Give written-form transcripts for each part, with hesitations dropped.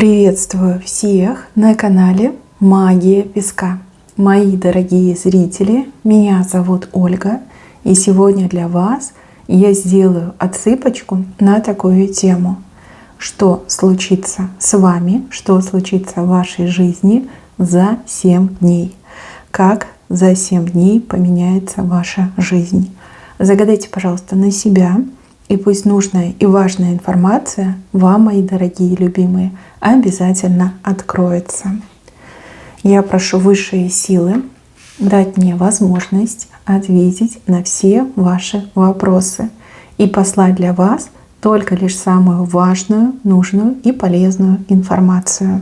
Приветствую всех на канале Магия Песка. Мои дорогие зрители, меня зовут Ольга, и сегодня для вас я сделаю отсыпочку на такую тему. Что случится с вами, что случится в вашей жизни за 7 дней. Как за 7 дней поменяется ваша жизнь. Загадайте, пожалуйста, на себя. И пусть нужная и важная информация вам, мои дорогие любимые, обязательно откроется. Я прошу высшие силы дать мне возможность ответить на все ваши вопросы и послать для вас только лишь самую важную, нужную и полезную информацию.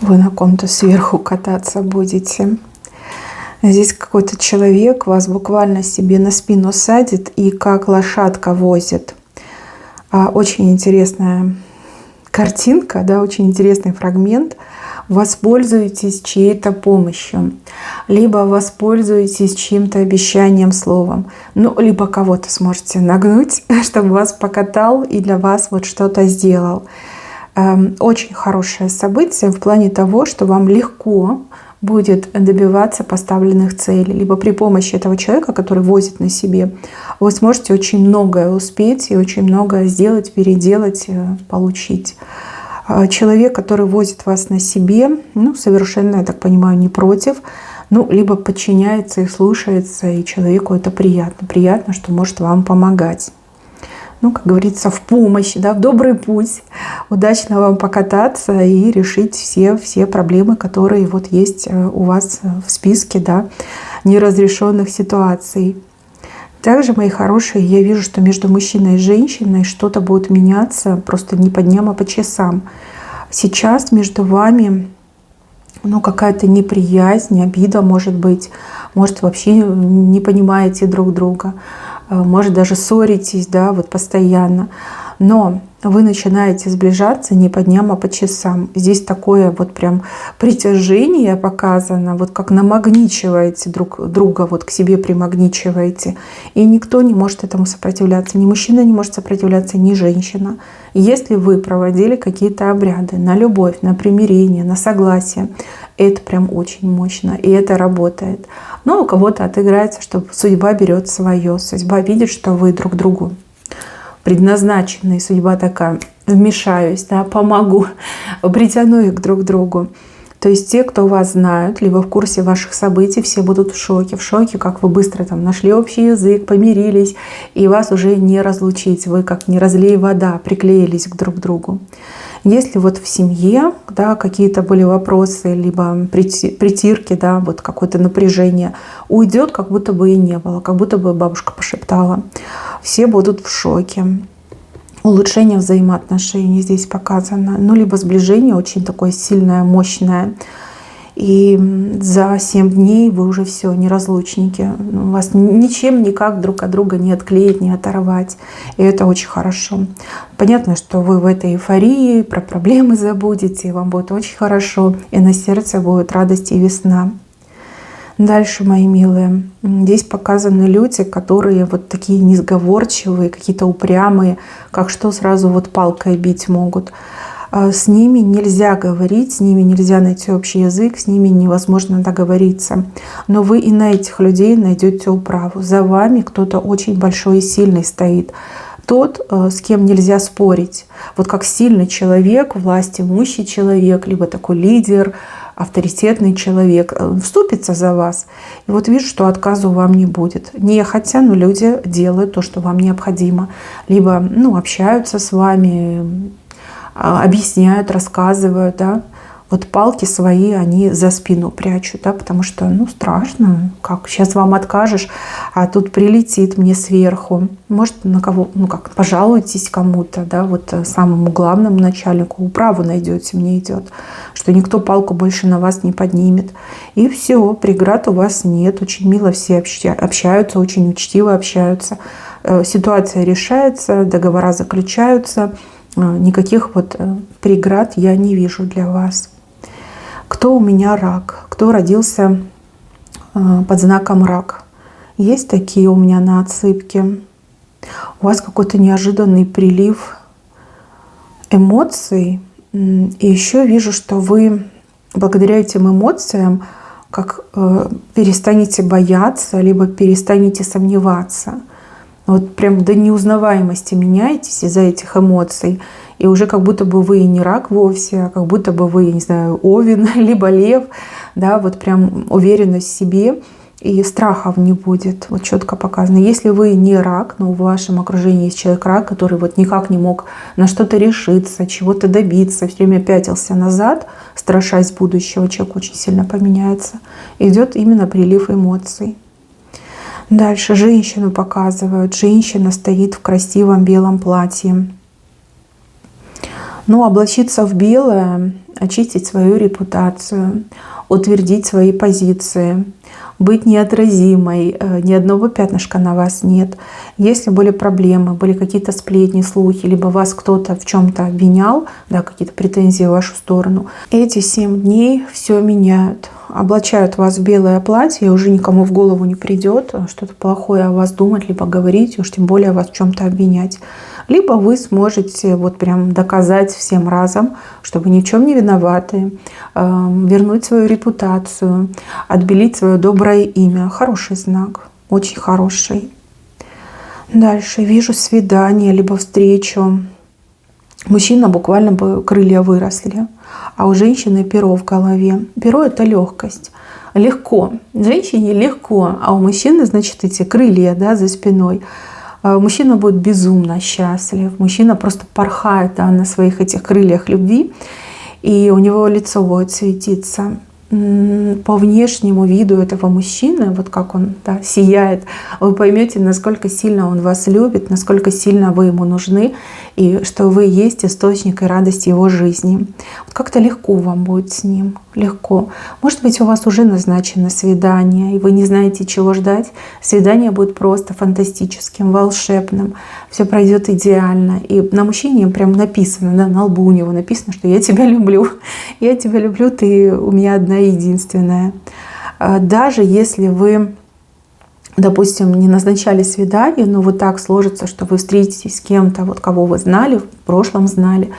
Вы на ком-то сверху кататься будете. Здесь какой-то человек вас буквально себе на спину садит и как лошадка возит. Очень интересная картинка, да, очень интересный фрагмент. Воспользуйтесь чьей-то помощью, либо воспользуйтесь чьим-то обещанием, словом, либо кого-то сможете нагнуть, чтобы вас покатал и для вас вот что-то сделал. Очень хорошее событие в плане того, что вам легко будет добиваться поставленных целей. Либо при помощи этого человека, который возит на себе, вы сможете очень многое успеть и очень многое сделать, переделать, получить. Человек, который возит вас на себе, совершенно, я так понимаю, не против, либо подчиняется и слушается, и человеку это приятно. Приятно, что может вам помогать. Как говорится, в помощь, да, в добрый путь. Удачно вам покататься и решить все проблемы, которые вот есть у вас в списке, да, неразрешенных ситуаций. Также, мои хорошие, я вижу, что между мужчиной и женщиной что-то будет меняться просто не по дням, а по часам. Сейчас между вами какая-то неприязнь, обида, может быть. Может, вообще не понимаете друг друга. Может, даже ссоритесь, да, вот постоянно. Но вы начинаете сближаться не по дням, а по часам. Здесь такое вот прям притяжение показано, вот как намагничиваете друг друга, вот к себе примагничиваете. И никто не может этому сопротивляться. Ни мужчина не может сопротивляться, ни женщина. Если вы проводили какие-то обряды на любовь, на примирение, на согласие, это прям очень мощно, и это работает. Но у кого-то отыграется, что судьба берет свое. Судьба видит, что вы друг другу предназначены, и судьба такая: вмешаюсь, да, помогу, притяну их друг к другу. То есть те, кто вас знают, либо в курсе ваших событий, все будут в шоке, как вы быстро там нашли общий язык, помирились, и вас уже не разлучить. Вы как не разлей вода, приклеились друг к другу. Если вот в семье, да, какие-то были вопросы, либо притирки, да, вот какое-то напряжение, уйдет, как будто бы и не было, как будто бы бабушка пошептала. Все будут в шоке. Улучшение взаимоотношений здесь показано. Либо сближение очень такое сильное, мощное. И за 7 дней вы уже все, неразлучники. Вас ничем никак друг от друга не отклеить, не оторвать. И это очень хорошо. Понятно, что вы в этой эйфории про проблемы забудете, и вам будет очень хорошо. И на сердце будет радость и весна. Дальше, мои милые, здесь показаны люди, которые вот такие несговорчивые, какие-то упрямые, как что сразу вот палкой бить могут. С ними нельзя говорить, с ними нельзя найти общий язык, с ними невозможно договориться. Но вы и на этих людей найдете управу. За вами кто-то очень большой и сильный стоит. Тот, с кем нельзя спорить. Вот как сильный человек, властимущий человек, либо такой лидер, авторитетный человек вступится за вас. И вот вижу, что отказу вам не будет. Нехотя, но люди делают то, что вам необходимо. Либо общаются с вами, объясняют, рассказывают, да. Вот палки свои они за спину прячут, да, потому что, страшно, как сейчас вам откажешь, а тут прилетит мне сверху. Может, на кого, пожалуйтесь кому-то, да, вот самому главному начальнику, управу найдете, мне идет, что никто палку больше на вас не поднимет. И все, преград у вас нет, очень мило все общаются, очень учтиво общаются. Ситуация решается, договора заключаются, никаких вот преград я не вижу для вас. Кто у меня рак? Кто кто родился под знаком рак. Есть такие у меня на отсыпке. У вас какой-то неожиданный прилив эмоций. И еще вижу, что вы благодаря этим эмоциям как перестанете бояться, либо перестанете сомневаться. Вот прям до неузнаваемости меняетесь из-за этих эмоций. И уже как будто бы вы не рак вовсе, а как будто бы вы, не знаю, овен, либо лев. Да, вот прям уверенность в себе. И страхов не будет, вот четко показано. Если вы не рак, но в вашем окружении есть человек рак, который вот никак не мог на что-то решиться, чего-то добиться, все время пятился назад, страшась будущего, человек очень сильно поменяется, идет именно прилив эмоций. Дальше женщину показывают. Женщина стоит в красивом белом платье. Ну, облачиться в белое, очистить свою репутацию, утвердить свои позиции, быть неотразимой, ни одного пятнышка на вас нет. Если были проблемы, были какие-то сплетни, слухи, либо вас кто-то в чем-то обвинял, да, какие-то претензии в вашу сторону, эти 7 дней все меняют. Облачают вас в белое платье, и уже никому в голову не придет что-то плохое о вас думать, либо говорить, уж тем более вас в чем-то обвинять. Либо вы сможете вот прям доказать всем разом, что вы ни в чем не виноваты, вернуть свою репутацию, отбелить свое доброе имя. Хороший знак, очень хороший. Дальше вижу свидание, либо встречу. Мужчина буквально бы крылья выросли, а у женщины перо в голове. Перо — это легкость. Легко. Женщине легко, а у мужчины, значит, эти крылья, да, за спиной. Мужчина будет безумно счастлив. Мужчина просто порхает, да, на своих этих крыльях любви. И у него лицо будет светиться. По внешнему виду этого мужчины, вот как он, да, сияет, вы поймете, насколько сильно он вас любит, насколько сильно вы ему нужны, и что вы есть источник и радость его жизни. Вот как-то легко вам будет с ним, легко. Может быть, у вас уже назначено свидание, и вы не знаете, чего ждать. Свидание будет просто фантастическим, волшебным. Все пройдет идеально. И на мужчине прям написано, да, на лбу у него написано, что я тебя люблю. Я тебя люблю, ты у меня одна единственная. Даже если вы, допустим, не назначали свидание, но вот так сложится, что вы встретитесь с кем-то, вот кого вы знали, в прошлом знали,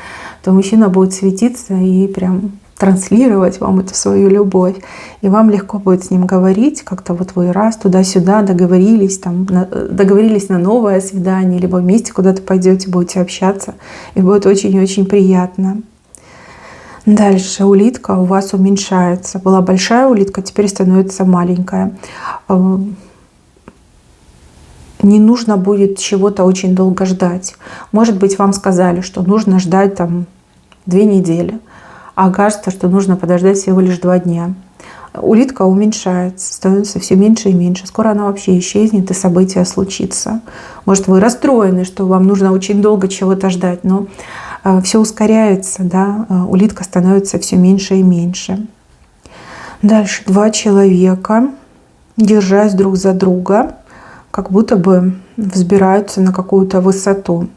то мужчина будет светиться и прям транслировать вам эту свою любовь. И вам легко будет с ним говорить, как-то вот вы раз туда-сюда договорились, договорились на новое свидание, либо вместе куда-то пойдете, будете общаться, и будет очень-очень приятно. Дальше улитка у вас уменьшается. Была большая улитка, теперь становится маленькая. Не нужно будет чего-то очень долго ждать. Может быть, вам сказали, что нужно ждать 2 недели, а кажется, что нужно подождать всего лишь 2 дня. Улитка уменьшается, становится все меньше и меньше. Скоро она вообще исчезнет, и событие случится. Может, вы расстроены, что вам нужно очень долго чего-то ждать, но все ускоряется, да? Улитка становится все меньше и меньше. Дальше 2 человека, держась друг за друга, как будто бы взбираются на какую-то высоту.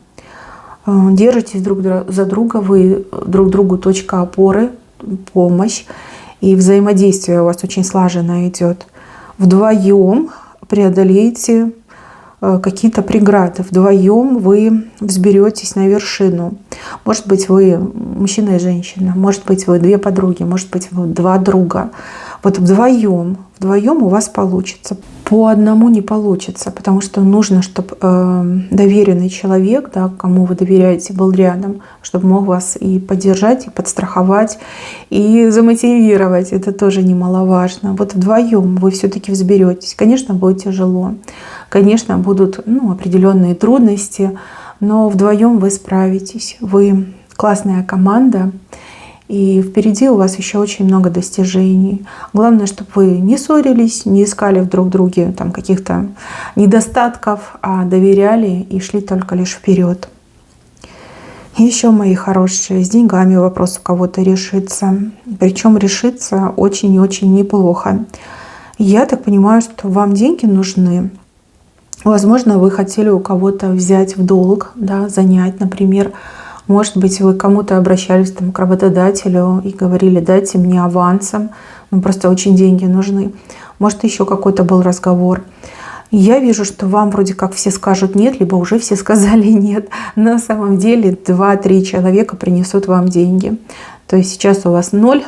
Держитесь друг за друга, вы друг другу точка опоры, помощь, и взаимодействие у вас очень слаженно идет. Вдвоем преодолеете какие-то преграды, вдвоем вы взберетесь на вершину. Может быть, вы мужчина и женщина, может быть, вы 2 подруги, может быть, вы 2 друга. Вот вдвоем у вас получится. По одному не получится, потому что нужно, чтобы доверенный человек, да, кому вы доверяете, был рядом, чтобы мог вас и поддержать, и подстраховать, и замотивировать. Это тоже немаловажно. Вот вдвоем вы все-таки взберетесь. Конечно, будет тяжело. Конечно, будут определенные трудности, но вдвоем вы справитесь. Вы классная команда. И впереди у вас еще очень много достижений. Главное, чтобы вы не ссорились, не искали в друг друге каких-то недостатков, а доверяли и шли только лишь вперед. Еще, мои хорошие, с деньгами вопрос у кого-то решится. Причем решится очень и очень неплохо. Я так понимаю, что вам деньги нужны. Возможно, вы хотели у кого-то взять в долг, да, занять, например. Может быть, вы к кому-то обращались к работодателю и говорили: дайте мне авансом. ну, просто очень деньги нужны. Может, еще какой-то был разговор. Я вижу, что вам вроде как все скажут нет, либо уже все сказали нет. На самом деле 2-3 человека принесут вам деньги. То есть сейчас у вас 0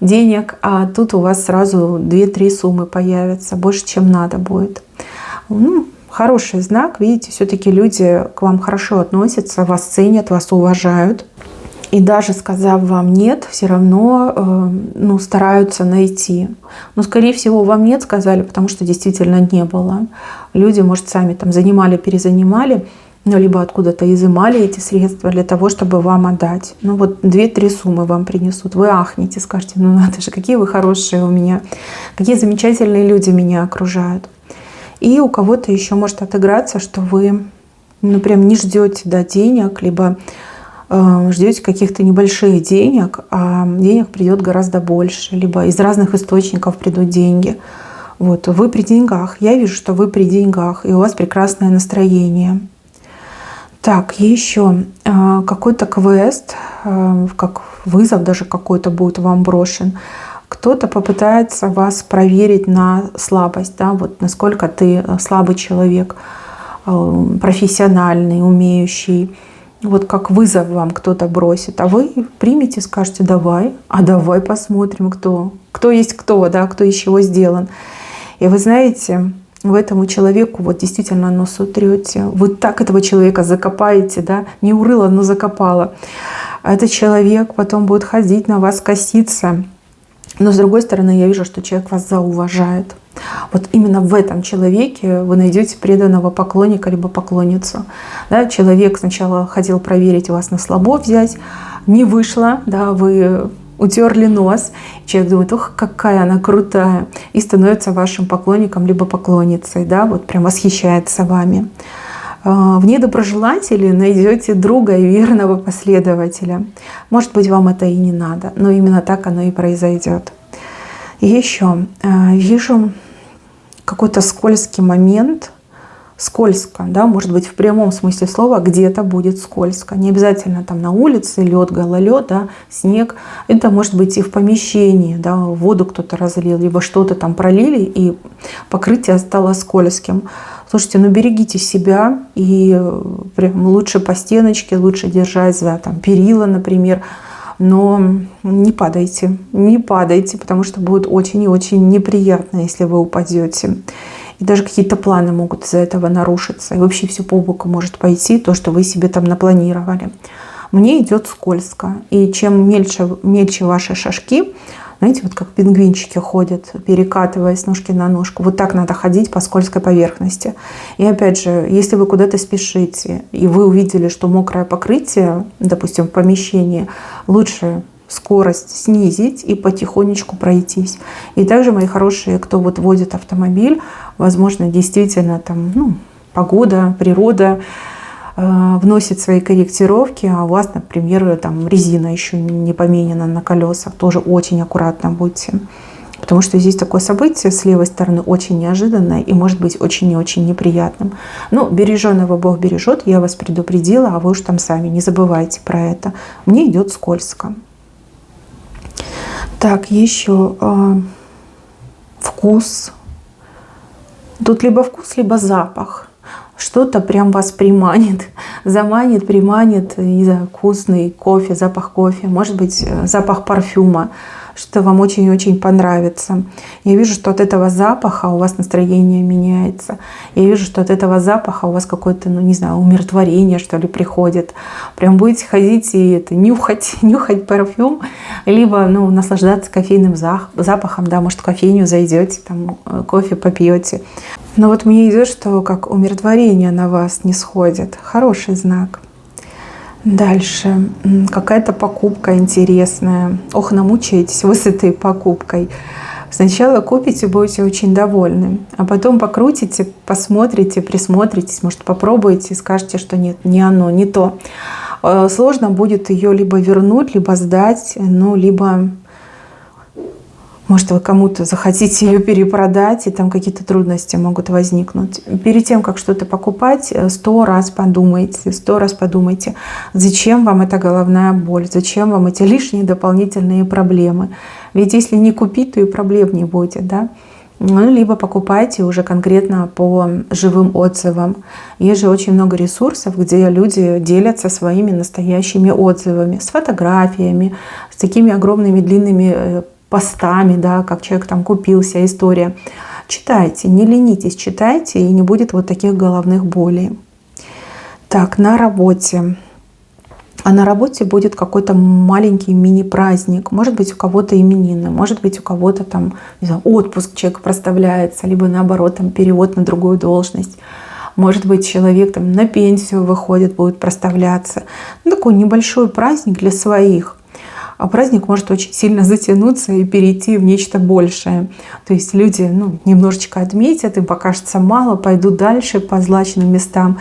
денег, а тут у вас сразу 2-3 суммы появятся. Больше, чем надо будет. Ну, хороший знак. Видите, все-таки люди к вам хорошо относятся, вас ценят, вас уважают. И даже сказав вам нет, все равно стараются найти. Но, скорее всего, вам нет сказали, потому что действительно не было. Люди, может, сами там занимали, перезанимали, либо откуда-то изымали эти средства для того, чтобы вам отдать. Ну вот 2-3 суммы вам принесут. Вы ахнете, скажете, ну надо же, какие вы хорошие у меня, какие замечательные люди меня окружают. И у кого-то еще может отыграться, что вы, ну прям не ждете денег, либо ждете каких-то небольших денег, а денег придет гораздо больше, либо из разных источников придут деньги. Вот, вы при деньгах. Я вижу, что вы при деньгах, и у вас прекрасное настроение. Так, еще какой-то квест, как вызов даже какой-то будет вам брошен. Кто-то попытается вас проверить на слабость, да, вот насколько ты слабый человек, профессиональный, умеющий. Вот как вызов вам кто-то бросит, а вы примете, скажете давай, а давай посмотрим, кто есть кто, да, кто из чего сделан. И вы знаете, вы этому человеку вот действительно нос утрете, вы так этого человека закопаете, да, не урыла, но закопала. А этот человек потом будет ходить на вас, коситься. Но с другой стороны, я вижу, что человек вас зауважает. Вот именно в этом человеке вы найдете преданного поклонника либо поклонницу. Да, человек сначала хотел проверить вас на слабо взять, не вышло, да, вы утерли нос. Человек думает, ох, какая она крутая, и становится вашим поклонником либо поклонницей, да, вот прям восхищается вами. В недоброжелателе найдете друга и верного последователя. Может быть, вам это и не надо, но именно так оно и произойдет. И еще вижу какой-то скользкий момент. Скользко, да, может быть, в прямом смысле слова где-то будет скользко. Не обязательно там на улице, лед, гололед, да, снег. Это может быть и в помещении, да, воду кто-то разлил, либо что-то там пролили, и покрытие стало скользким. Слушайте, ну берегите себя, и прям лучше по стеночке, лучше держать за там перила, например. Но не падайте, потому что будет очень и очень неприятно, если вы упадете. И даже какие-то планы могут из-за этого нарушиться. И вообще все по боку может пойти, то, что вы себе там напланировали. Мне идет скользко. И чем мельче ваши шажки, знаете, вот как пингвинчики ходят, перекатываясь ножки на ножку. Вот так надо ходить по скользкой поверхности. И опять же, если вы куда-то спешите, и вы увидели, что мокрое покрытие, допустим, в помещении, лучше скорость снизить и потихонечку пройтись. И также, мои хорошие, кто вот водит автомобиль, возможно, действительно там, погода, природа вносит свои корректировки, а у вас, например, там резина еще не поменена на колесах, тоже очень аккуратно будьте. Потому что здесь такое событие с левой стороны очень неожиданное и может быть очень и очень неприятным. Но береженого Бог бережет, я вас предупредила, а вы уж там сами не забывайте про это. Мне идет скользко. Так, еще вкус. Тут либо вкус, либо запах. Что-то прям вас приманит, заманит, приманит, не знаю, вкусный кофе, запах кофе, может быть, запах парфюма, что вам очень-очень понравится. Я вижу, что от этого запаха у вас настроение меняется. Я вижу, что от этого запаха у вас какое-то, умиротворение, что ли, приходит. Прям будете ходить и нюхать парфюм, либо, наслаждаться кофейным запахом, да, может, в кофейню зайдете, там, кофе попьете. Но вот мне идет, что как умиротворение на вас не сходит. Хороший знак. Дальше. Какая-то покупка интересная. Ох, намучаетесь вы с этой покупкой. Сначала купите, будете очень довольны. А потом покрутите, посмотрите, присмотритесь, может, попробуете и скажете, что нет, не оно, не то. Сложно будет ее либо вернуть, либо сдать, либо Может, вы кому-то захотите ее перепродать, и там какие-то трудности могут возникнуть. Перед тем, как что-то покупать, 100 раз подумайте, зачем вам эта головная боль, зачем вам эти лишние дополнительные проблемы. Ведь если не купить, то и проблем не будет, да? Ну, либо покупайте уже конкретно по живым отзывам. Есть же очень много ресурсов, где люди делятся своими настоящими отзывами, с фотографиями, с такими огромными длинными постами, да, как человек там купил, вся история. Читайте, не ленитесь, читайте, и не будет вот таких головных болей. Так, на работе. А на работе будет какой-то маленький мини-праздник. Может быть, у кого-то именины, может быть, у кого-то там, не знаю, отпуск человек проставляется, либо наоборот, там, перевод на другую должность. Может быть, человек там на пенсию выходит, будет проставляться. Ну, такой небольшой праздник для своих. А праздник может очень сильно затянуться и перейти в нечто большее. То есть люди немножечко отметят, им покажется мало, пойдут дальше по злачным местам.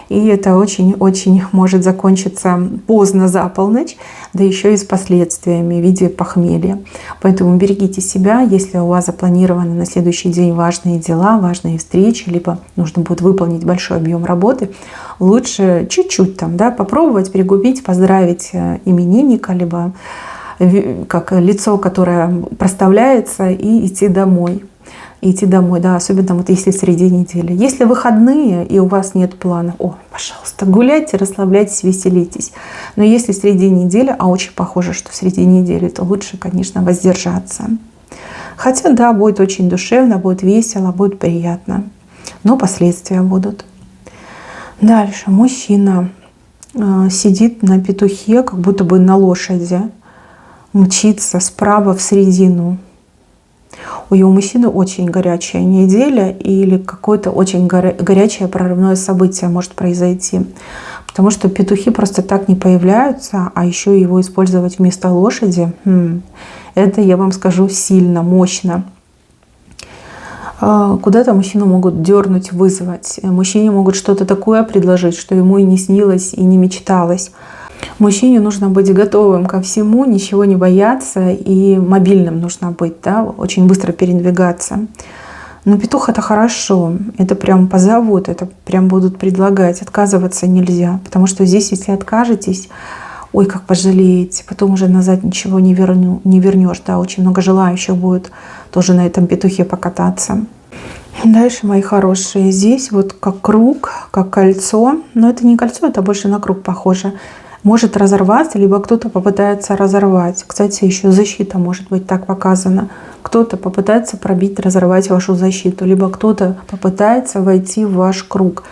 И это очень-очень может закончиться поздно за полночь, да еще и с последствиями в виде похмелья. Поэтому берегите себя, если у вас запланированы на следующий день важные дела, важные встречи, либо нужно будет выполнить большой объем работы, лучше чуть-чуть там, да, попробовать пригубить, поздравить именинника, либо как лицо, которое проставляется, и идти домой. Да, особенно вот если среди недели. Если выходные и у вас нет плана, пожалуйста, гуляйте, расслабляйтесь, веселитесь. Но если среди недели, а очень похоже, что среди недели, то лучше, конечно, воздержаться. Хотя, да, будет очень душевно, будет весело, будет приятно. Но последствия будут. Дальше. Мужчина сидит на петухе, как будто бы на лошади. Мчится справа в середину. У мужчины очень горячая неделя или какое-то очень горячее прорывное событие может произойти. Потому что петухи просто так не появляются, а еще его использовать вместо лошади, это, я вам скажу, сильно, мощно. Куда-то мужчину могут дернуть, вызвать. Мужчине могут что-то такое предложить, что ему и не снилось, и не мечталось. Мужчине нужно быть готовым ко всему, ничего не бояться, и мобильным нужно быть, да, очень быстро передвигаться. Но петух — это хорошо, это прям позовут, это прям будут предлагать, отказываться нельзя. Потому что здесь, если откажетесь, ой, как пожалеете, потом уже назад ничего не вернешь, да, очень много желающих будет тоже на этом петухе покататься. Дальше, мои хорошие, здесь вот как круг, как кольцо, но это не кольцо, это больше на круг похоже. Может разорваться, либо кто-то попытается разорвать. Кстати, еще защита может быть так показана. Кто-то попытается пробить, разорвать вашу защиту, либо кто-то попытается войти в ваш круг.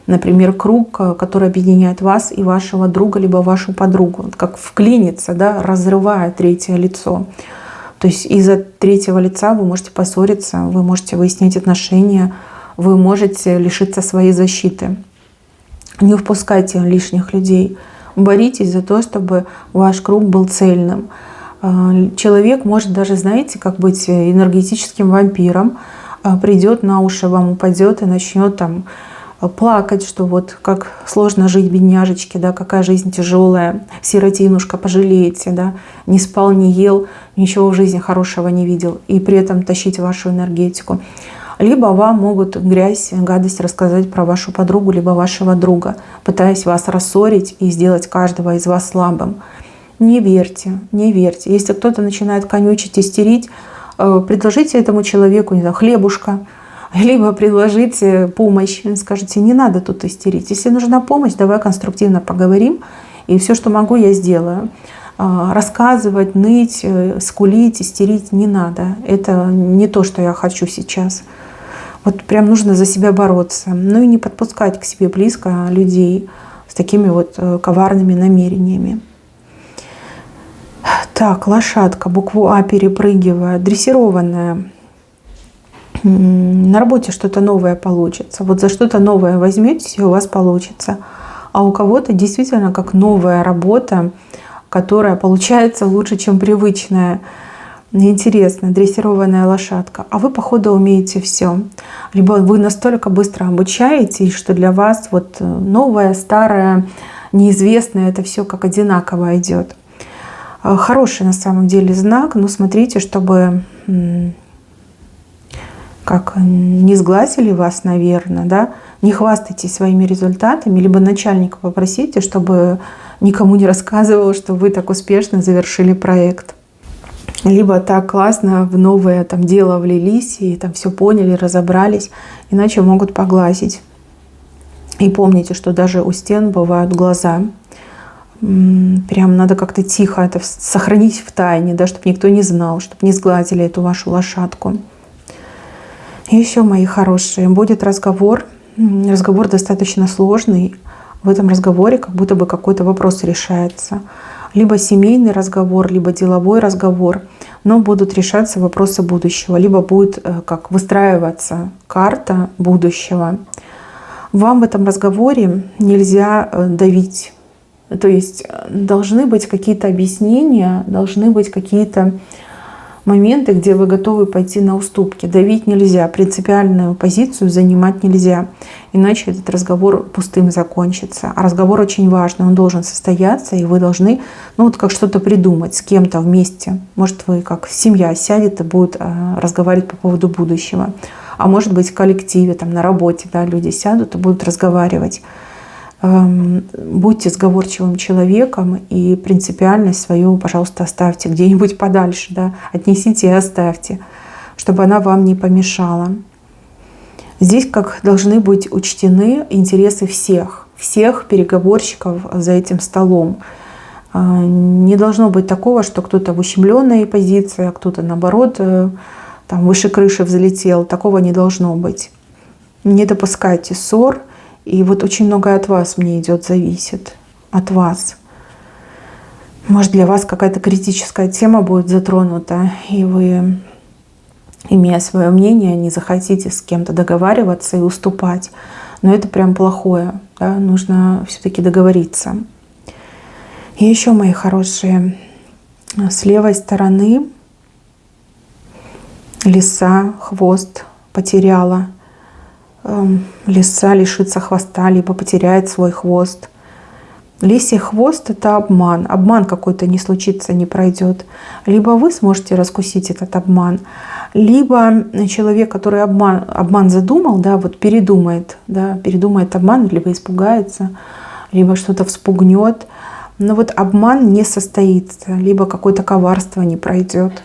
Например, круг, который объединяет вас и вашего друга, либо вашу подругу. Как вклиниться, да, разрывая третье лицо. То есть из-за третьего лица вы можете поссориться, вы можете выяснять отношения, вы можете лишиться своей защиты. Не впускайте лишних людей. Боритесь за то, чтобы ваш круг был цельным. Человек может даже, знаете, как быть энергетическим вампиром. Придет на уши, вам упадет и начнет там плакать, что вот как сложно жить, бедняжечки, да, какая жизнь тяжелая, сиротинушка, пожалеете, да, не спал, не ел, ничего в жизни хорошего не видел, и при этом тащить вашу энергетику. Либо вам могут грязь, гадость рассказать про вашу подругу, либо вашего друга, пытаясь вас рассорить и сделать каждого из вас слабым. Не верьте, не верьте. Если кто-то начинает конючить, истерить, предложите этому человеку, не знаю, хлебушка, либо предложите помощь. Скажите, не надо тут истерить. Если нужна помощь, давай конструктивно поговорим, и все, что могу, я сделаю. Рассказывать, ныть, скулить, истерить не надо. Это не то, что я хочу сейчас. Вот прям нужно за себя бороться. Ну и не подпускать к себе близко людей с такими вот коварными намерениями. Так, лошадка, букву А перепрыгивая, дрессированная. На работе что-то новое получится. Вот за что-то новое возьметесь, и у вас получится. А у кого-то действительно как новая работа, которая получается лучше, чем привычная. Интересно, дрессированная лошадка. А вы, походу, умеете все. Либо вы настолько быстро обучаетесь, что для вас вот новое, старое, неизвестное, это все как одинаково идет. Хороший на самом деле знак, но смотрите, чтобы как не сглазили вас, наверное, да, не хвастайтесь своими результатами, либо начальника попросите, чтобы никому не рассказывал, что вы так успешно завершили проект. Либо так классно в новое там дело влились и там все поняли, разобрались, иначе могут поглазить. И помните, что даже у стен бывают глаза. Прям надо как-то тихо это сохранить в тайне, да, чтобы никто не знал, чтобы не сглазили эту вашу лошадку. И еще, мои хорошие, будет разговор. Разговор достаточно сложный. В этом разговоре как будто бы какой-то вопрос решается. Либо семейный разговор, либо деловой разговор. Но будут решаться вопросы будущего. Либо будет как выстраиваться карта будущего. Вам в этом разговоре нельзя давить. То есть должны быть какие-то объяснения, должны быть какие-то моменты, где вы готовы пойти на уступки. Давить нельзя, принципиальную позицию занимать нельзя. Иначе этот разговор пустым закончится. А разговор очень важный, он должен состояться, и вы должны, ну вот как что-то придумать с кем-то вместе. Может, вы как семья сядет и будет разговаривать по поводу будущего. А может быть, в коллективе, там, на работе, да, люди сядут и будут разговаривать. Будьте сговорчивым человеком и принципиальность свою, пожалуйста, оставьте где-нибудь подальше, да, отнесите и оставьте, чтобы она вам не помешала. Здесь как должны быть учтены интересы всех переговорщиков за этим столом. Не должно быть такого, что кто-то в ущемленной позиции, а кто-то наоборот там выше крыши взлетел. Такого не должно быть. Не допускайте ссор. И вот очень многое от вас мне идет, зависит. От вас. Может, для вас какая-то критическая тема будет затронута, и вы, имея свое мнение, не захотите с кем-то договариваться и уступать. Но это прям плохое. Да? Нужно все-таки договориться. И еще, мои хорошие, с левой стороны лиса хвост потеряла. Лиса лишится хвоста, либо потеряет свой хвост. Лисий хвост — это обман. Обман какой-то не случится, не пройдет. Либо вы сможете раскусить этот обман, либо человек, который обман задумал, да, вот передумает обман, либо испугается, либо что-то вспугнет. Но вот обман не состоится, либо какое-то коварство не пройдет.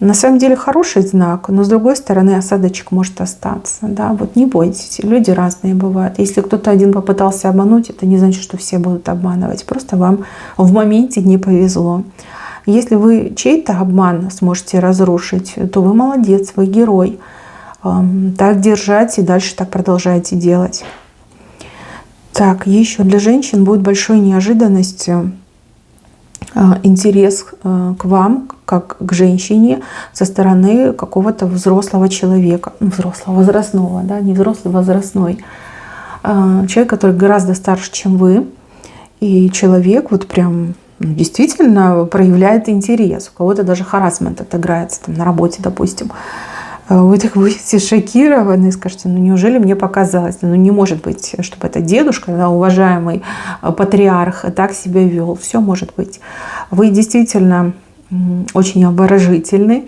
На самом деле хороший знак, но с другой стороны осадочек может остаться. Да? Вот не бойтесь, люди разные бывают. Если кто-то один попытался обмануть, это не значит, что все будут обманывать. Просто вам в моменте не повезло. Если вы чей-то обман сможете разрушить, то вы молодец, вы герой. Так держать и дальше так продолжайте делать. Так, еще для женщин будет большой неожиданностью интерес к вам, как к женщине, со стороны какого-то взрослого человека. Взрослого, возрастного, да, не взрослый, возрастной. Человек, который гораздо старше, чем вы. И человек вот прям действительно проявляет интерес. У кого-то даже харассмент отыграется там, на работе, допустим. Вы так будете шокированы и скажете, ну неужели мне показалось? Ну не может быть, чтобы это дедушка, да, уважаемый патриарх, так себя вел. Все может быть. Вы действительно очень обворожительны.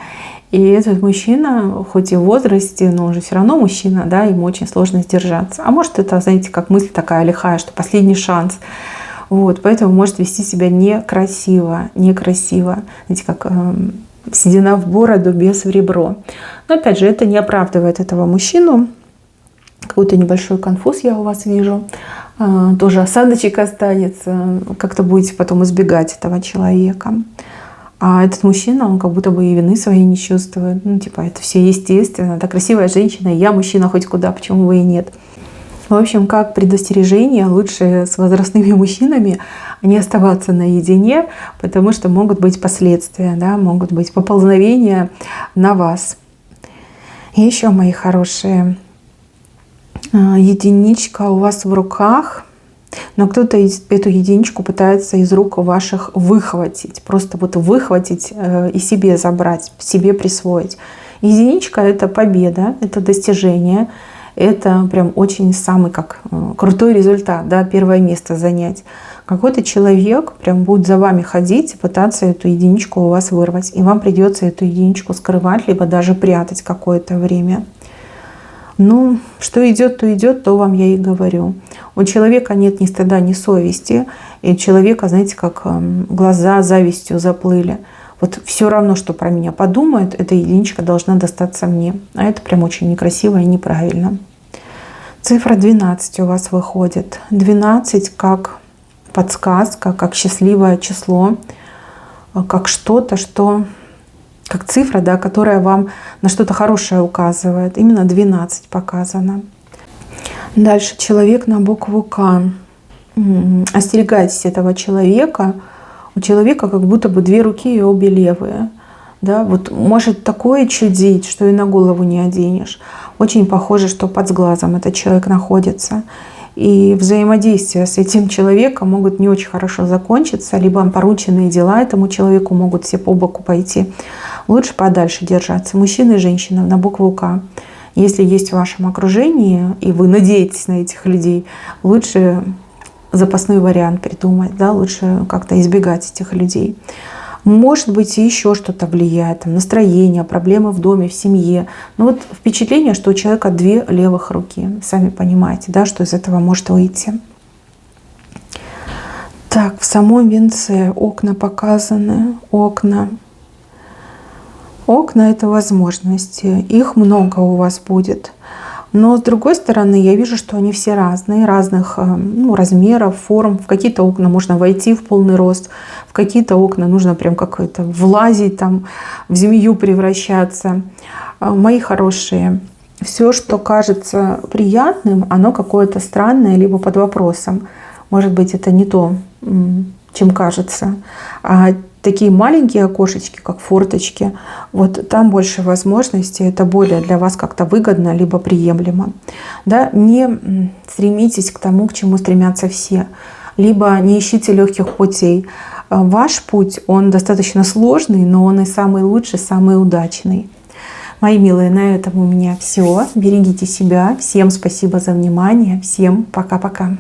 И этот мужчина, хоть и в возрасте, но он же все равно мужчина, да, ему очень сложно сдержаться. А может это, знаете, как мысль такая лихая, что последний шанс. Вот, поэтому может вести себя некрасиво. Знаете, как седина в бороду, бес в ребро. Но опять же, это не оправдывает этого мужчину. Какой-то небольшой конфуз я у вас вижу. Тоже осадочек останется. Как-то будете потом избегать этого человека. А этот мужчина, он как будто бы и вины своей не чувствует. Ну, типа, это все естественно. Это красивая женщина, я мужчина хоть куда, почему бы и нет. В общем, как предостережение, лучше с возрастными мужчинами не оставаться наедине, потому что могут быть последствия, да, могут быть поползновения на вас. И еще, мои хорошие, единичка у вас в руках, но кто-то эту единичку пытается из рук ваших выхватить, просто вот выхватить и себе забрать, себе присвоить. Единичка — это победа, это достижение. Это прям очень самый как крутой результат, да, первое место занять. Какой-то человек прям будет за вами ходить и пытаться эту единичку у вас вырвать. И вам придется эту единичку скрывать, либо даже прятать какое-то время. Ну, что идет, то вам я и говорю. У человека нет ни стыда, ни совести. И у человека, знаете, как глаза завистью заплыли. Вот все равно, что про меня подумают, эта единичка должна достаться мне. А это прям очень некрасиво и неправильно. Цифра 12 у вас выходит. 12 как подсказка, как счастливое число, как что-то, как цифра, да, которая вам на что-то хорошее указывает. Именно 12 показано. Дальше человек на букву К. Остерегайтесь этого человека. У человека как будто бы две руки и обе левые. Да, вот может такое чудить, что и на голову не оденешь. Очень похоже, что под глазом этот человек находится. И взаимодействия с этим человеком могут не очень хорошо закончиться, либо порученные дела этому человеку могут все по боку пойти. Лучше подальше держаться. Мужчина и женщина на букву К. Если есть в вашем окружении, и вы надеетесь на этих людей, лучше запасной вариант придумать, да, лучше как-то избегать этих людей. Может быть, и еще что-то влияет, там, настроение, проблемы в доме, в семье. Но вот впечатление, что у человека две левых руки. Сами понимаете, да, что из этого может выйти. Так, в самом венце окна показаны. Окна. Окна — это возможности. Их много у вас будет. Но с другой стороны, я вижу, что они все разные, разных размеров, форм. В какие-то окна можно войти в полный рост, в какие-то окна нужно прям как-то влазить, там, в змею превращаться. Мои хорошие, все, что кажется приятным, оно какое-то странное, либо под вопросом. Может быть, это не то, чем кажется. А такие маленькие окошечки, как форточки, вот там больше возможностей, это более для вас как-то выгодно, либо приемлемо. Да? Не стремитесь к тому, к чему стремятся все, либо не ищите легких путей. Ваш путь, он достаточно сложный, но он и самый лучший, самый удачный. Мои милые, на этом у меня все. Берегите себя. Всем спасибо за внимание. Всем пока-пока.